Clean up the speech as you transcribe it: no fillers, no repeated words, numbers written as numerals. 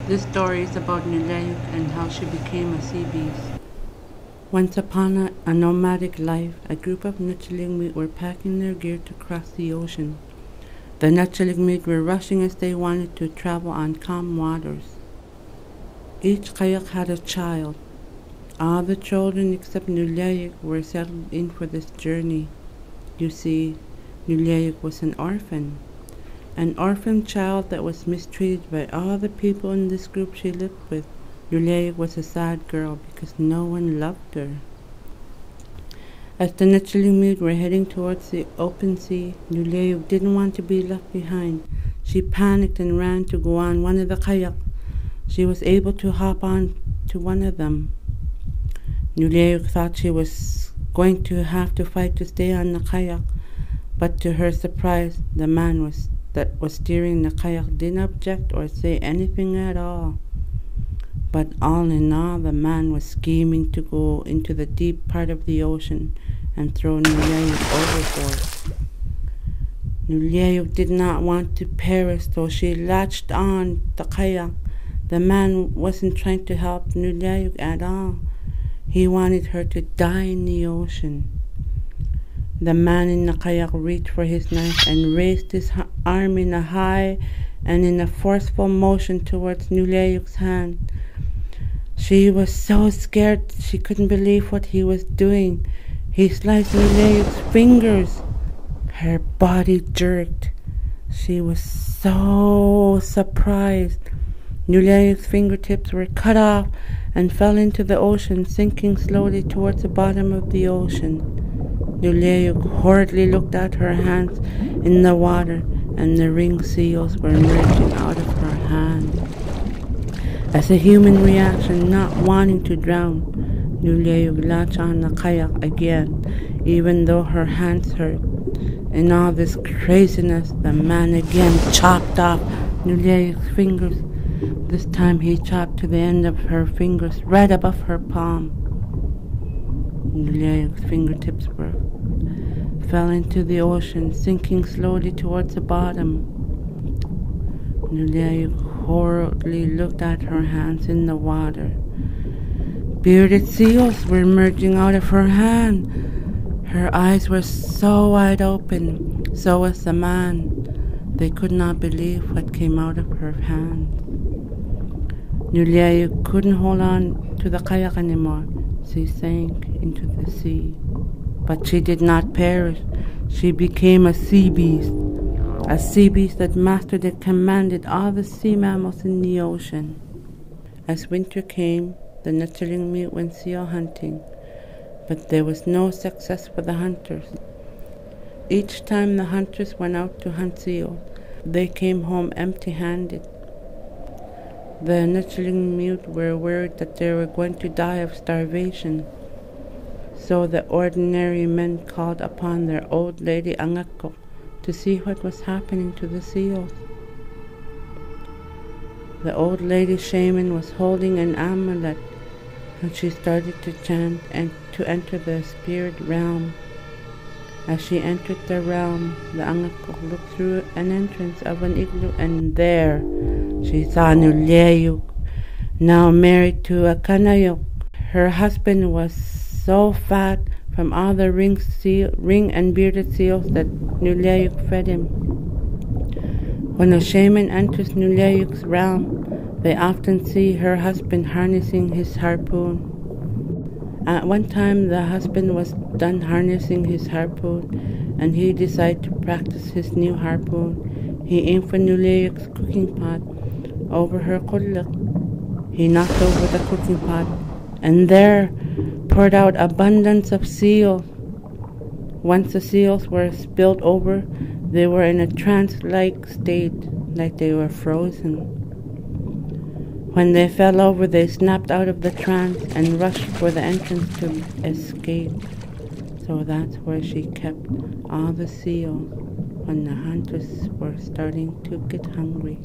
This story is about Netsilik and how she became a sea beast. Once upon a nomadic life, a group of Netsilik were packing their gear to cross the ocean. The Netsilik were rushing as they wanted to travel on calm waters. Each kayak had a child. All the children except Netsilik were settled in for this journey. You see, Netsilik was an orphan child that was mistreated by all the people in this group she lived with. Netsilik was a sad girl because no one loved her. As the Netsilik were heading towards the open sea, Netsilik didn't want to be left behind. She panicked and ran to go on one of the kayaks. She was able to hop on to one of them. Netsilik thought she was going to have to fight to stay on the kayak, but to her surprise, the man that was steering the kayak didn't object or say anything at all. But all in all, the man was scheming to go into the deep part of the ocean and throw Netsilik overboard. Netsilik did not want to perish, so she latched on the kayak. The man wasn't trying to help Netsilik at all. He wanted her to die in the ocean. The man in the kayak reached for his knife and raised his arm in a high and in a forceful motion towards Netsilik's hand. She was so scared she couldn't believe what he was doing. He sliced Netsilik's fingers. Her body jerked. She was so surprised. Netsilik's fingertips were cut off and fell into the ocean, sinking slowly towards the bottom of the ocean. Netsilik horridly looked at her hands in the water, and the ringed seals were emerging out of her hand. As a human reaction, not wanting to drown, Netsilik latched on the kayak again, even though her hands hurt. In all this craziness, the man again chopped off Netsilik's fingers. This time he chopped to the end of her fingers, right above her palm. Netsilik's fingertips fell into the ocean, sinking slowly towards the bottom. Netsilik horribly looked at her hands in the water. Bearded seals were emerging out of her hand. Her eyes were so wide open, so was the man. They could not believe what came out of her hand. Netsilik couldn't hold on to the kayak anymore. She sank into the sea. But she did not perish. She became a sea beast that mastered and commanded all the sea mammals in the ocean. As winter came, the Netsilik went seal hunting, but there was no success for the hunters. Each time the hunters went out to hunt seals, they came home empty-handed. The Netsilik were worried that they were going to die of starvation. So the ordinary men called upon their old lady Angako to see what was happening to the seals. The old lady shaman was holding an amulet, and she started to chant and to enter the spirit realm. As she entered the realm, the Angako looked through an entrance of an igloo, and there she saw Netsilik, now married to a Kanayok. Her husband was so fat from all the ring and bearded seals that Netsilik fed him. When a shaman enters Netsilik's realm, they often see her husband harnessing his harpoon. At one time, the husband was done harnessing his harpoon, and he decided to practice his new harpoon. He aimed for Netsilik's cooking pot over her kulak. He knocked over the cooking pot, and there poured out abundance of seals. Once the seals were spilled over, they were in a trance-like state, like they were frozen. When they fell over, they snapped out of the trance and rushed for the entrance to escape. So that's where she kept all the seals when the hunters were starting to get hungry.